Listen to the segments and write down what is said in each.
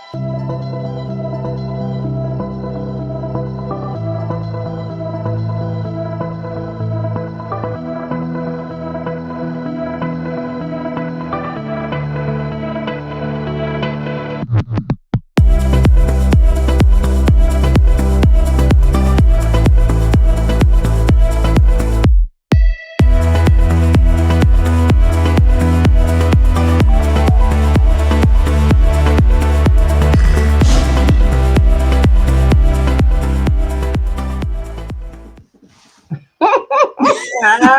All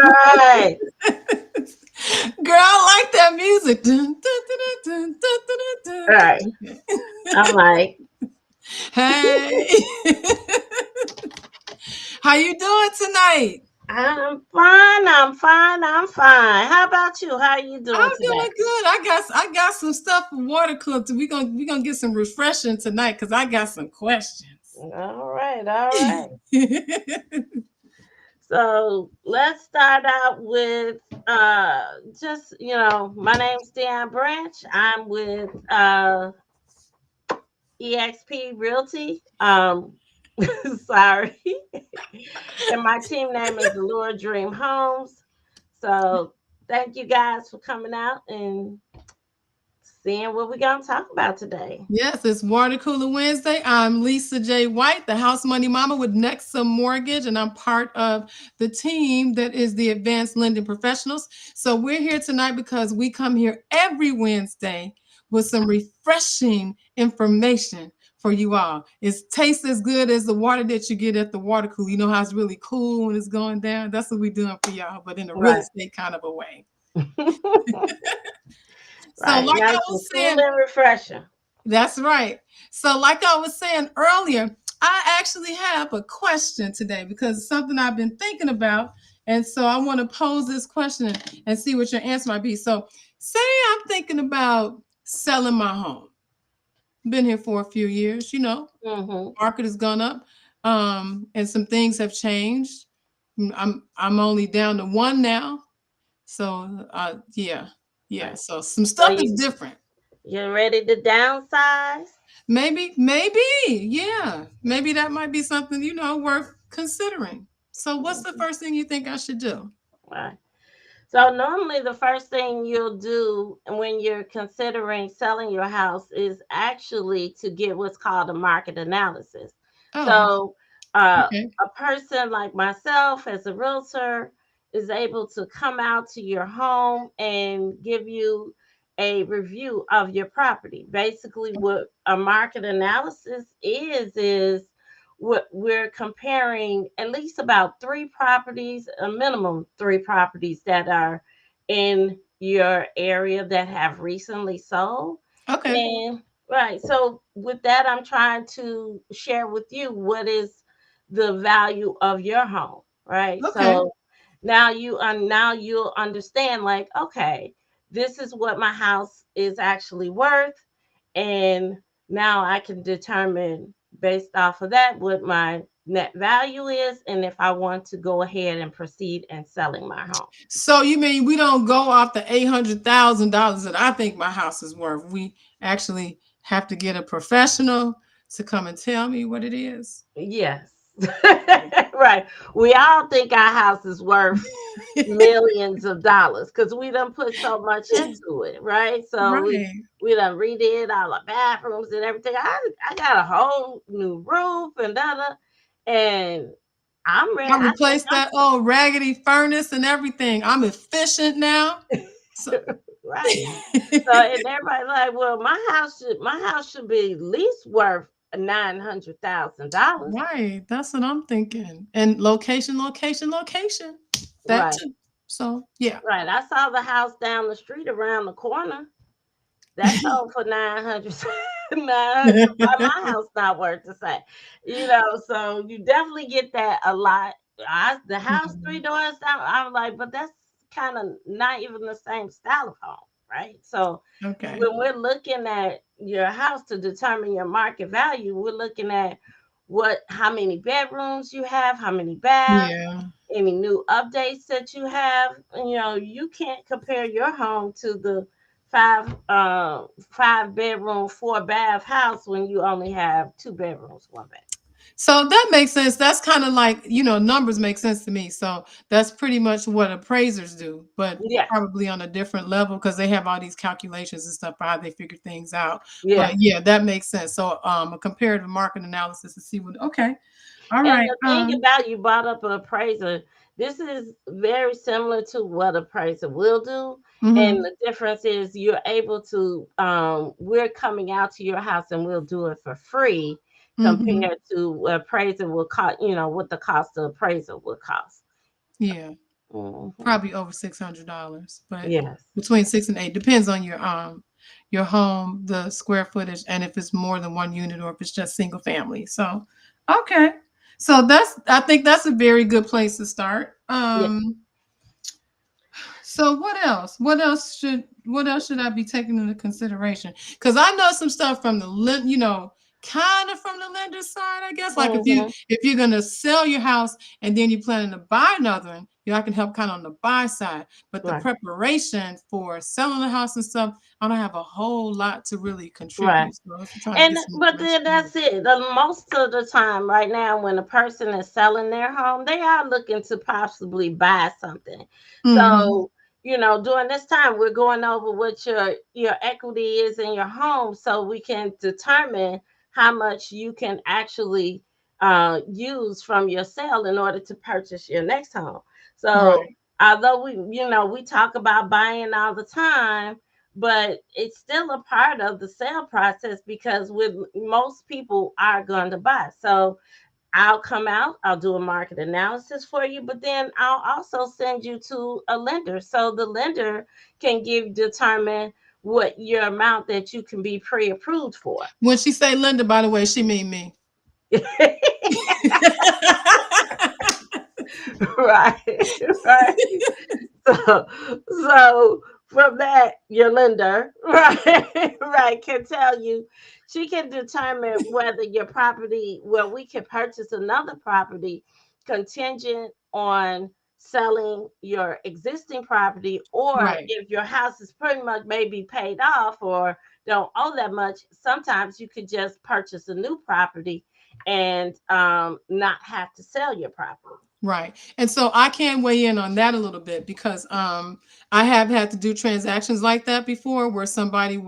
right. Girl, I like that music. Dun, dun, dun, dun, dun, dun, All dun, right. dun. I'm like, Hey, how you doing tonight? I'm fine. I'm fine. I'm fine. How about you? How are you doing I'm today? doing good. I got some stuff for water cooler. We gonna get some refreshing tonight because I got some questions. All right. All right. So let's start out with just my name's Dan Branch. I'm with EXP Realty. Sorry. And my team name is Allure Dream Homes. So thank you guys for coming out and seeing what we're gonna talk about today. Yes, it's Water Cooler Wednesday. I'm Lisa J. White, the house money mama with Nexa Mortgage, and I'm part of the team that is the Advanced Lending Professionals. So we're here tonight because we come here every Wednesday with some refreshing information for you all. It tastes as good as the water that you get at the water cooler. You know how it's really cool when it's going down? That's what we're doing for y'all, but in a real Right. estate kind of a way. So Right. like I Nice and was cool saying, and refreshing. that's right. So, like I was saying earlier, I actually have a question today because it's something I've been thinking about. And so I want to pose this question and see what your answer might be. So, say I'm thinking about selling my home. Been here for a few years, Mm-hmm. market has gone up, and some things have changed. I'm only down to one now. So, yeah, yeah. Right. So some So stuff is different. you ready to downsize? Maybe, yeah. Maybe that might be something, worth considering. So what's the Mhm. first thing you think I should do? Right. So normally the first thing you'll do when you're considering selling your house is actually to get what's called a market analysis. Oh, So okay. a person like myself as a realtor is able to come out to your home and give you a review of your property. Basically what a market analysis is we're comparing at least about three properties, a minimum three properties that are in your area that have recently sold. Okay. And right, so with that, I'm trying to share with you what is the value of your home, right? Okay. So now you'll understand like, okay, this is what my house is actually worth, and now I can determine based off of that what my net value is and if I want to go ahead and proceed in selling my home. So you mean we don't go off the $800,000 that I think my house is worth? We actually have to get a professional to come and tell me what it is. Yes. Right. We all think our house is worth millions of dollars because we done put so much into it, right? So Right. we done redid all the bathrooms and everything. I got a whole new roof and and I'm ready. I I think replaced that old raggedy furnace and everything. I'm efficient now. So I'm right. So and everybody like, well, my house should be at least worth $900,000. right. That's what I'm thinking. And location, location, location. That Right. too. So yeah. Right. I saw the house down the street around the corner. That sold for 900. 900. Why my house not worth the same? So you definitely get that a lot. The house three Mhm. doors down, I'm like, but that's kind of not even the same style of home, right? So Okay. when we're looking at your house to determine your market value, we're looking at how many bedrooms you have, how many baths, Yeah. any new updates that you have. You can't compare your home to five bedroom, four bath house when you only have two bedrooms, one bath. So that makes sense. That's kind of like, numbers make sense to me. So that's pretty much what appraisers do, but Yeah, probably on a different level because they have all these calculations and stuff for how they figure things out. But yeah. yeah, that makes sense. So a comparative market analysis to see what, okay. All And right. the thing about, you brought up an appraiser, this is very similar to what appraiser will do. And Mhm. the difference is you're able to, we're coming out to your house and we'll do it for free Mhm. compared to appraiser will cost, what the cost of appraisal will cost. Yeah. Hmm. Probably over $600, but Yes. between 6 and 8 depends on your home, the square footage, and if it's more than one unit or if it's just single family. So, okay. So I think that's a very good place to start. Yeah. So what else? What else should I be taking into consideration? Because I know some stuff from the kind of from the lender side, I guess. Like if you Hmm. if you're gonna sell your house and then you're planning to buy another one, I can help kind of on the buy side. But the Right. preparation for selling the house and stuff, I don't have a whole lot to really Right. contribute. So I was trying to And get some but information then from you. that's it. The most of the time right now when a person is selling their home, they are looking to possibly buy something. Mm-hmm. So, during this time we're going over what your equity is in your home so we can determine how much you can actually use from your sale in order to purchase your next home. So, Right. although we talk about buying all the time, but it's still a part of the sale process because with most people are going to buy. So I'll come out, I'll do a market analysis for you, but then I'll also send you to a lender so the lender can determine what your amount that you can be pre-approved for. When she say Linda, by the way, she mean me. Right, right. So from that, your lender, right, right, can tell you, she can determine whether your property, well, we can purchase another property contingent on selling your existing property, or Right. if your house is pretty much maybe paid off or don't owe that much, sometimes you could just purchase a new property and not have to sell your property. Right. And so I can weigh in on that a little bit because I have had to do transactions like that before where somebody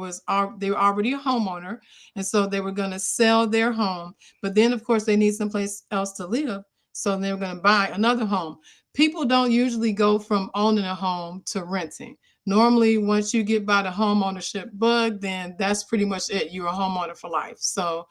they were already a homeowner and so they were going to sell their home, but then of course they need someplace else to live, so they were going to buy another home. People don't usually go from owning a home to renting. Normally once you get by the home ownership bug, then that's pretty much it. You're a homeowner for life. So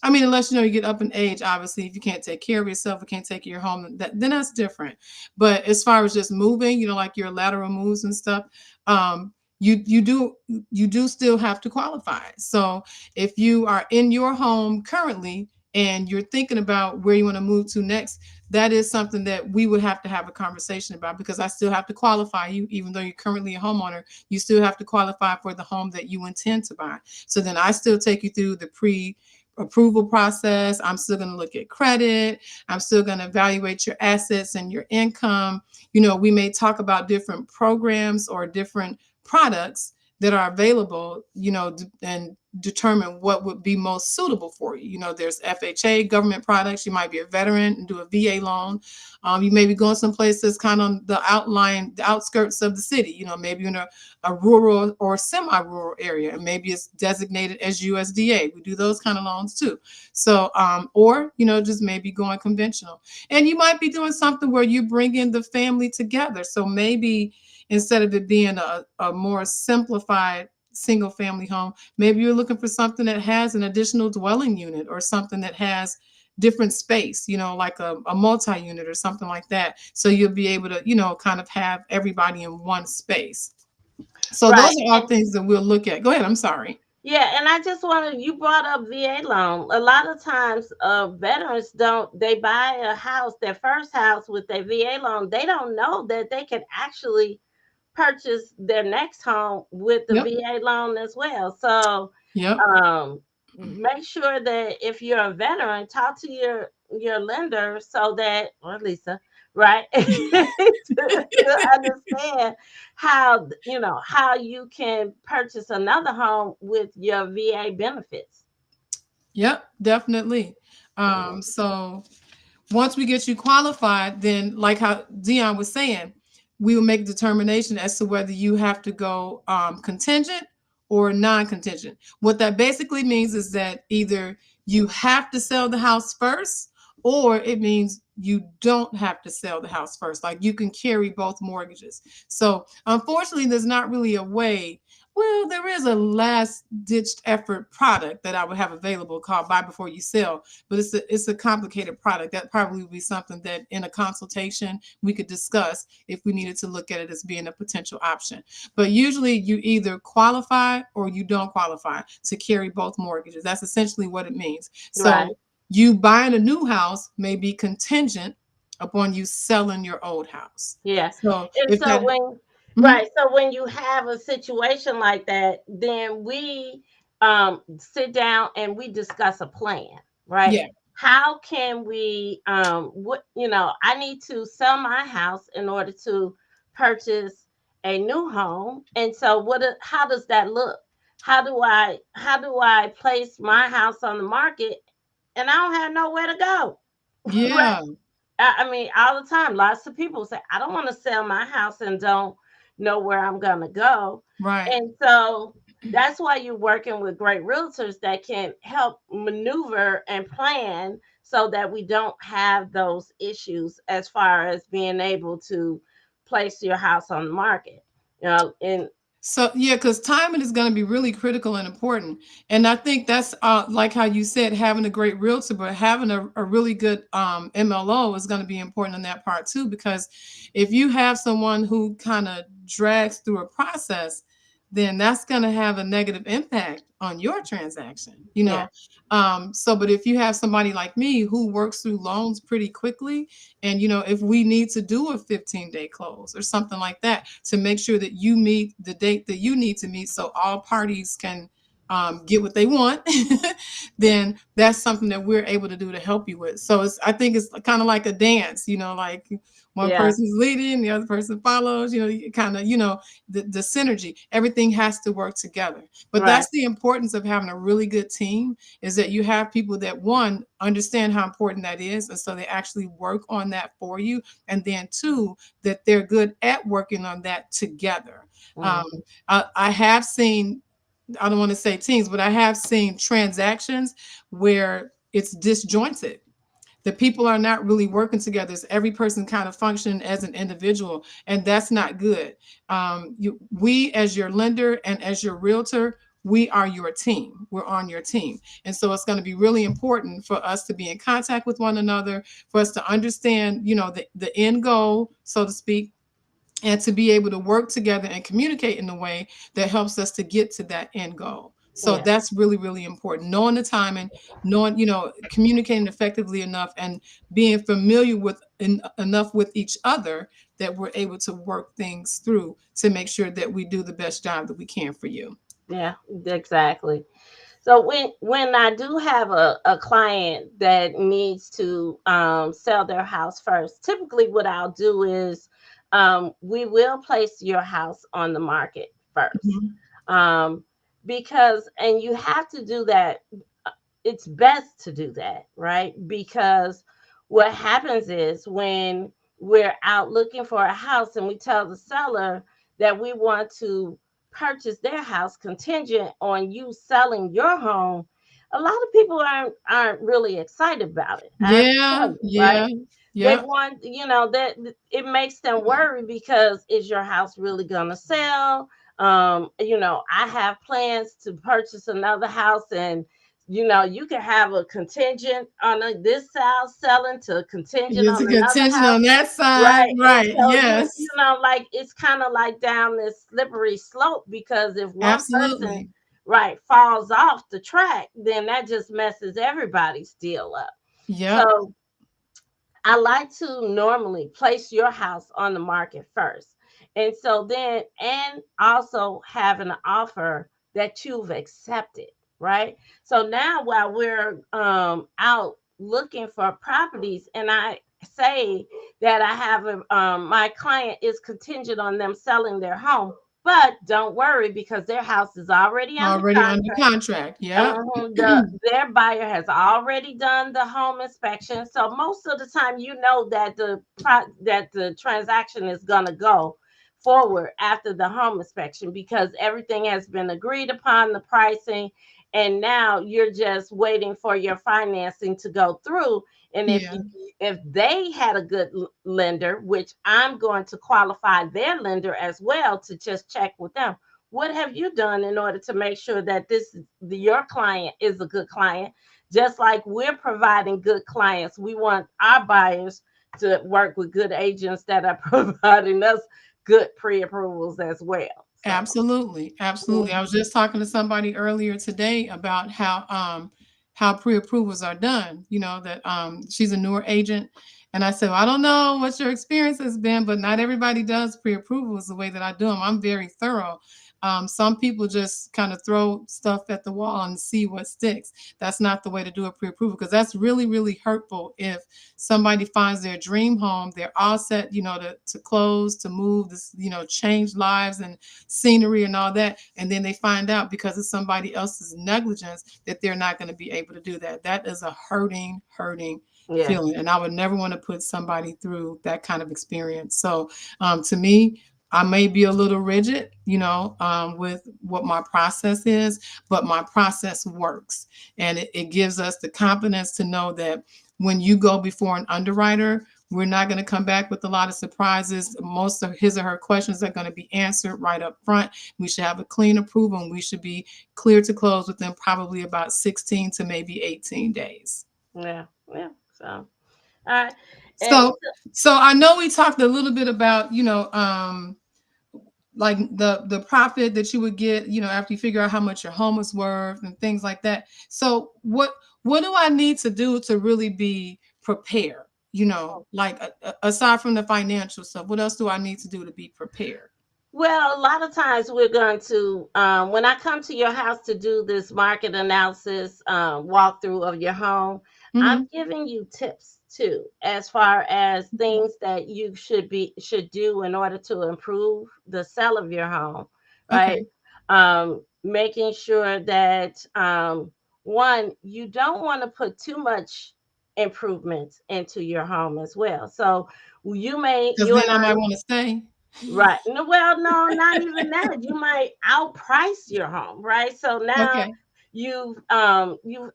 I mean, unless you get up in age, obviously, if you can't take care of yourself or can't take care of your home, then that's different. But as far as just moving, like your lateral moves and stuff, um, you do still have to qualify. So if you are in your home currently and you're thinking about where you want to move to next, that is something that we would have to have a conversation about because I still have to qualify you, even though you're currently a homeowner, you still have to qualify for the home that you intend to buy. So then I still take you through the approval process. I'm still going to look at credit. I'm still going to evaluate your assets and your income. We may talk about different programs or different products that are available, and determine what would be most suitable for you. There's FHA government products. You might be a veteran and do a VA loan. You may be going someplace that's kind of on the outskirts of the city. Maybe in a rural or semi-rural area, and maybe it's designated as USDA. We do those kind of loans too. So, or just maybe going conventional, and you might be doing something where you bring in the family together. So maybe instead of it being a more simplified single family home, maybe you're looking for something that has an additional dwelling unit or something that has different space, like a multi-unit or something like that. So you'll be able to, kind of have everybody in one space. So those Right. are all things that we'll look at. Go ahead. I'm sorry. Yeah, and I just wanted, you brought up VA loan. A lot of times, veterans don't, they buy a house, their first house with their VA loan. They don't know that they can actually purchase their next home with the Yep. VA loan as well. So, Yep. um, make sure that if you're a veteran, talk to your lender so that, or Lisa, right? To understand how, how you can purchase another home with your VA benefits. Yep, definitely. Mhm. So once we get you qualified, then like how Dion was saying, we will make determination as to whether you have to go contingent or non-contingent. What that basically means is that either you have to sell the house first, or it means you don't have to sell the house first. Like you can carry both mortgages. So unfortunately, there's not really a way. Well, there is a last ditched effort product that I would have available called Buy Before You Sell, but it's a complicated product. That probably would be something that in a consultation we could discuss if we needed to look at it as being a potential option. But usually you either qualify or you don't qualify to carry both mortgages. That's essentially what it means. Right. So you buying a new house may be contingent upon you selling your old house. Yeah. So And if so that when mhm, right, so when you have a situation like that, then we sit down and we discuss a plan, right? yeah, How can we what I need to sell my house in order to purchase a new home. And so how does that look? How do I place my house on the market and I don't have nowhere to go? Right? yeah, I mean, all the time, lots of people say, I don't want to sell my house and don't know where I'm going to go. right. And so that's why you're working with great realtors that can help maneuver and plan so that we don't have those issues as far as being able to place your house on the market. And So yeah, because timing is going to be really critical and important, and I think that's like how you said, having a great realtor, but having a really good MLO is going to be important in that part too. Because if you have someone who kind of drags through a process, then that's going to have a negative impact on your transaction. yeah, So but if you have somebody like me who works through loans pretty quickly, and if we need to do a 15-day close or something like that to make sure that you meet the date that you need to meet so all parties can get what they want, then that's something that we're able to do to help you with. So I think it's kind of like a dance, like one yeah, person's leading, the other person follows, kind of, the synergy, everything has to work together. But right, that's the importance of having a really good team, is that you have people that, one, understand how important that is, and so they actually work on that for you, and then two, that they're good at working on that together. um, mhm, I have seen, I don't want to say teams, but I have seen transactions where it's disjointed. The people are not really working together. It's every person kind of functioning as an individual, and that's not good. We, as your lender and as your realtor, we are your team. We're on your team. And so it's going to be really important for us to be in contact with one another, for us to understand, the end goal, so to speak, and to be able to work together and communicate in a way that helps us to get to that end goal. So yeah, that's really, really important. Knowing the timing, knowing, communicating effectively enough, and being familiar with enough with each other that we're able to work things through to make sure that we do the best job that we can for you. yeah, exactly. So when I do have a client that needs to sell their house first, typically what I'll do is we will place your house on the market first. Mhm. Um, because and you have to do that, it's best to do that, right? Because what happens is when we're out looking for a house and we tell the seller that we want to purchase their house contingent on you selling your home, a lot of people aren't really excited about it. I have to tell Yeah, you, right? yeah, They yeah. want, that it makes them worry because is your house really gonna sell? I have plans to purchase another house, and you can have a contingent on this house selling to contingent It's on a another contingent house, on that side, right? And right? so Yes, like it's kind of like down this slippery slope because if one person, absolutely. right, falls off the track, then that just messes everybody's deal up. Yep. So I like to normally place your house on the market first. And so then, and also have an offer that you've accepted, right? So now while we're out looking for properties and say that I have my client is contingent on them selling their home, but don't worry because their house is already under Already under contract. contract. Yep. Their buyer has already done the home inspection, so most of the time, you know that that the transaction is gonna go forward after the home inspection because everything has been agreed upon, the pricing, and now you're just waiting for your financing to go through. And Yeah. if they had a good lender, which I'm going to qualify their lender as well to just check with them, what have you done in order to make sure that your client is a good client? Just like we're providing good clients, we want our buyers to work with good agents that are providing us good pre-approvals as well. So, Absolutely, absolutely. I mhm, was just talking to somebody earlier today about how pre-approvals are done. You know that she's a newer agent, and I said, well, I don't know what your experience has been, but not everybody does pre-approvals the way that I do them. I'm very thorough. Some people just kind of throw stuff at the wall and see what sticks. That's not the way to do a pre-approval because that's really, really hurtful if somebody finds their dream home, they're all set, to close, to move, this, change lives and scenery and all that. And then they find out because of somebody else's negligence that they're not going to be able to do that. That is a hurting yeah, feeling. And I would never want to put somebody through that kind of experience. So to me, I may be a little rigid, with what my process is, but my process works. And it gives us the confidence to know that when you go before an underwriter, we're not going to come back with a lot of surprises. Most of his or her questions are going to be answered right up front. We should have a clean approval and we should be clear to close within probably about 16 to maybe 18 days. yeah, yeah. So, all right, and So, so I know we talked a little bit about, like the profit that you would get, after you figure out how much your home is worth and things like that. So what do I need to do to really be prepared? Like aside from the financial stuff, what else do I need to do to be prepared? well, a lot of times we're going to, when I come to your house to do this market analysis walkthrough of your home, I'm Hmm. giving you tips too, as far as things that you should do in order to improve the sale of your home, right? Okay. Making sure that one, you don't want to put too much improvements into your home as well. So Because you then and I might I. want to stay. Right. No, well, no, not even that. You might outprice your home, right? So now Okay. you've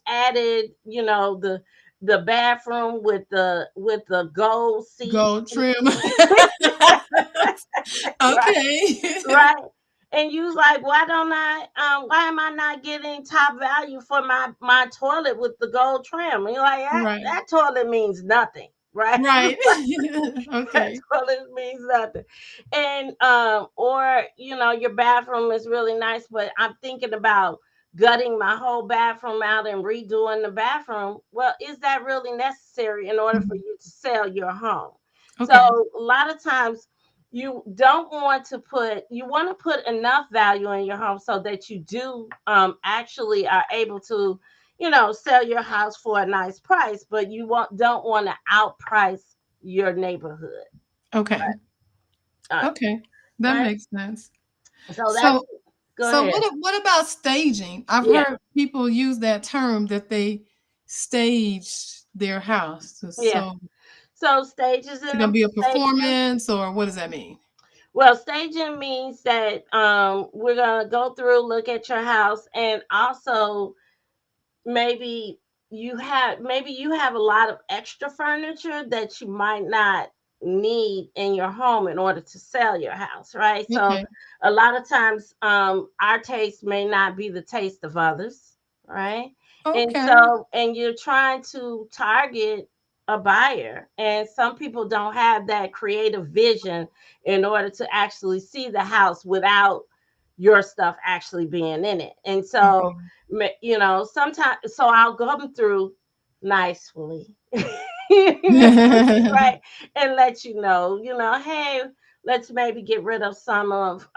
added, the bathroom with the gold seat. Gold trim. Right, Okay. right. And you was like, why am I not getting top value for my toilet with the gold trim? And you're like, Right. that toilet means nothing, right? Right. That Okay. toilet means nothing. And or your bathroom is really nice, but I'm thinking about gutting my whole bathroom out and redoing the bathroom. Well, is that really necessary in order for Mhm. you to sell your home? So Okay. a lot of times you want to put enough value in your home so that you do actually are able to sell your house for a nice price, but don't want to outprice your neighborhood. Okay. uh, Okay. That right, makes sense. so that's So go so ahead. what about staging? I've Yeah, heard people use that term that they stage their house. yeah. So So stages is it in gonna the be a staging. performance or what does that mean? Well, staging means that we're gonna go through, look at your house, and also maybe maybe you have a lot of extra furniture that you might not need in your home in order to sell your house, right? So Okay. a lot of times our taste may not be the taste of others, right? And Okay. so and you're trying to target a buyer, and some people don't have that creative vision in order to actually see the house without your stuff actually being in it. And so Okay. sometimes, so I'll go them through nicely, right, and let hey, let's maybe get rid of some of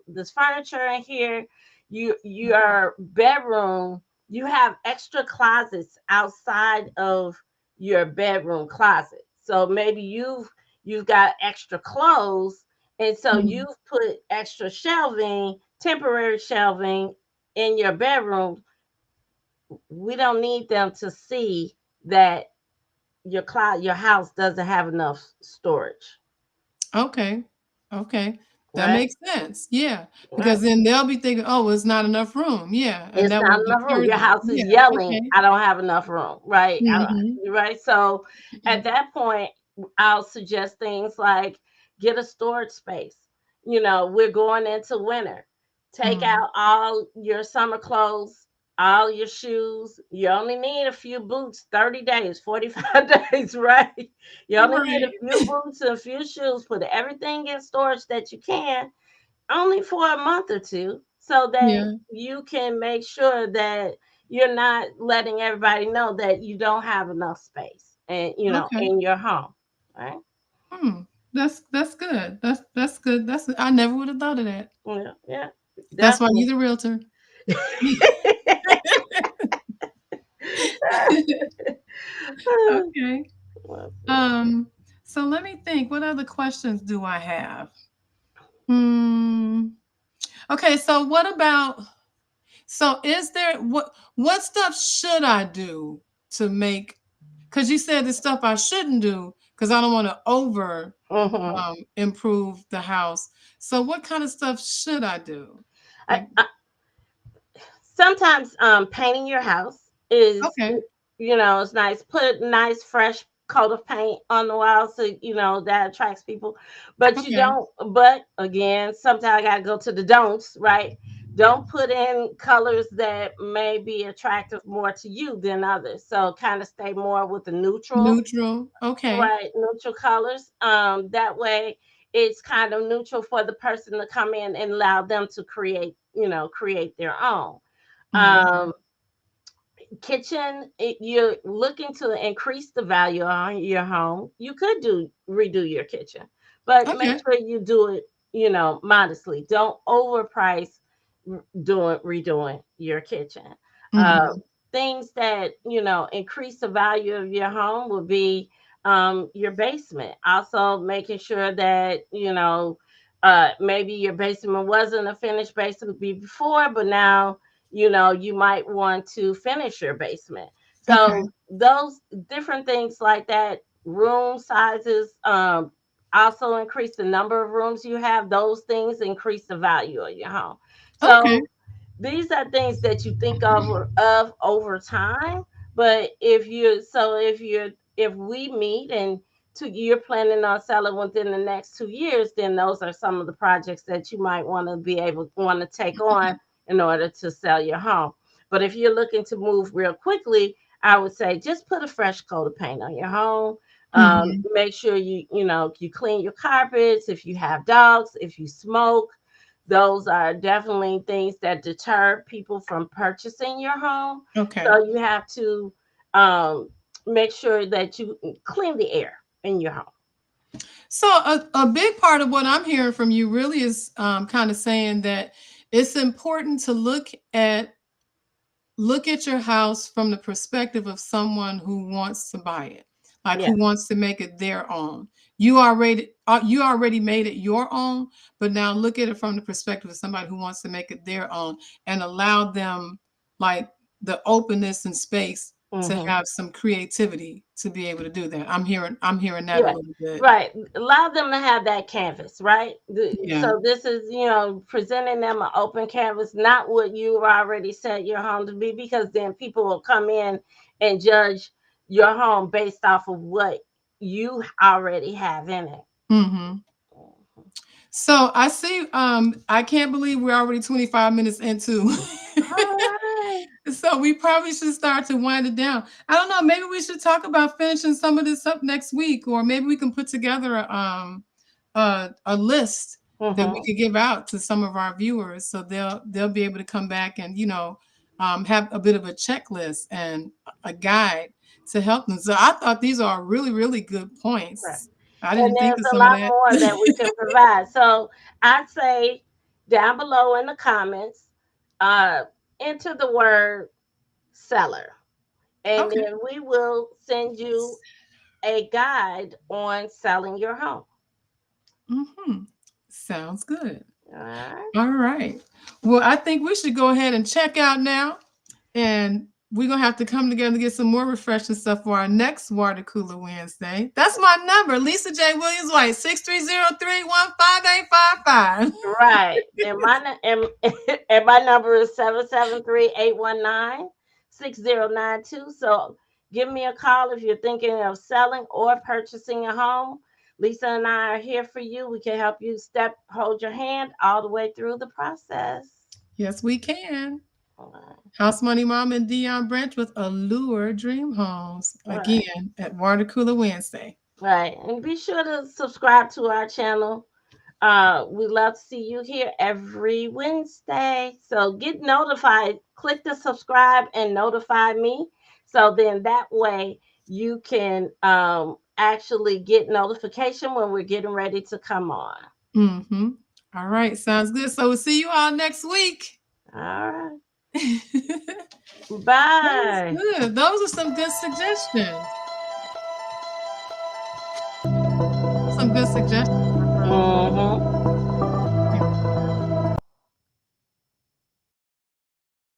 this furniture in here. Your bedroom, you have extra closets outside of your bedroom closet. So maybe you've got extra clothes, and so Mhm. you've put extra shelving, temporary shelving in your bedroom. We don't need them to see that your house doesn't have enough storage, Okay. Okay. That right? makes sense. Yeah. Right. Because then they'll be thinking, oh, well, it's not enough room. Yeah. And It's that not will enough room. deter Your them. house is Yeah. yelling, Okay. I don't have enough room, right? Hmm. Right. So at that point, I'll suggest things like get a storage space. We're going into winter. Take Mm. out all your summer clothes, all your shoes. You only need a few boots, 30 days, 45 days, right? You only need a Right. few boots and a few shoes. Put everything in storage that you can, only for a month or two, so that Yeah. you can make sure that you're not letting everybody know that you don't have enough space and Okay. in your home, right? Hmm. That's good. That's good. That's I never would have thought of that. Yeah, yeah, That's why definitely. you're the realtor. Okay. Um, so let me think. What other questions do I have? Hmm. Okay, so what about so is there what stuff should I do to make because you said the stuff I shouldn't do because I don't want to over Hmm. improve the house. So what kind of stuff should I do? I, Like, I, Sometimes painting your house is okay, it's nice. Put a nice fresh coat of paint on the wall, so that attracts people. But you okay, don't, but again, sometimes I gotta go to the don'ts, right? Don't put in colors that may be attractive more to you than others. So kind of stay more with the neutral, neutral. Okay, right? Neutral colors. That way it's kind of neutral for the person to come in and allow them to create their own. mm, Um, Kitchen, you're looking to increase the value on your home, you could do redo your kitchen, but make okay, sure you do it, modestly. Don't overprice doing redoing your kitchen. Uh, mm-hmm. Things that increase the value of your home would be your basement. Also, making sure that maybe your basement wasn't a finished basement before, but now you might want to finish your basement. Okay, So those different things like that, room sizes, also increase the number of rooms you have. Those things increase the value of your home. okay, So these are things that you think of over time. But if we meet and you're planning on selling within the next 2 years, then those are some of the projects that you might want to take on in order to sell your home. But if you're looking to move real quickly, I would say just put a fresh coat of paint on your home. mm-hmm. Make sure you clean your carpets. If you have dogs, if you smoke, those are definitely things that deter people from purchasing your home. Okay. So you have to um, make sure that you clean the air in your home. So a big part of what I'm hearing from you really is kind of saying that it's important to look at your house from the perspective of someone who wants to buy it, like Yeah. who wants to make it their own. You already made it your own, but now look at it from the perspective of somebody who wants to make it their own and allow them like the openness and space to Hmm. have some creativity to be able to do that. I'm hearing that a Yeah, little bit. right. Allow them to have that canvas, right? Yeah. So this is, presenting them an open canvas, not what you already set your home to be, because then people will come in and judge your home based off of what you already have in it. Hmm. So I see I can't believe we're already 25 minutes into All right. so we probably should start to wind it down. I don't know, maybe we should talk about finishing some of this up next week, or maybe we can put together a list that we Mm-hmm. could give out to some of our viewers so they'll be able to come back and have a bit of a checklist and a guide to help them. So I thought these are really, really good Right. points. I And didn't think there's of a some of lot that. more that we can provide. So I'd say down below in the comments, uh, enter the word seller, and Okay. then we will send you a guide on selling your home. Mm-hmm. Sounds good. All right. All right. Well, I think we should go ahead and check out now. And we're going to have to come together to get some more refreshing stuff for our next Water Cooler Wednesday. That's my number, Lisa J. Williams White, 630-315-8555. Right. And my number is 773-819-6092. So give me a call if you're thinking of selling or purchasing a home. Lisa and I are here for you. We can help you hold your hand all the way through the process. Yes, we can. All right. House Money Mom and Dion Branch with Allure Dream Homes. All right. Again, at Water Cooler Wednesday. Right. And be sure to subscribe to our channel. We love to see you here every Wednesday. So get notified. Click the subscribe and notify me. So then that way you can actually get notification when we're getting ready to come on. Mm-hmm. All right. Sounds good. So we'll see you all next week. All right. That's Bye. good. Those are some good suggestions. Some good suggestions. Mm-hmm.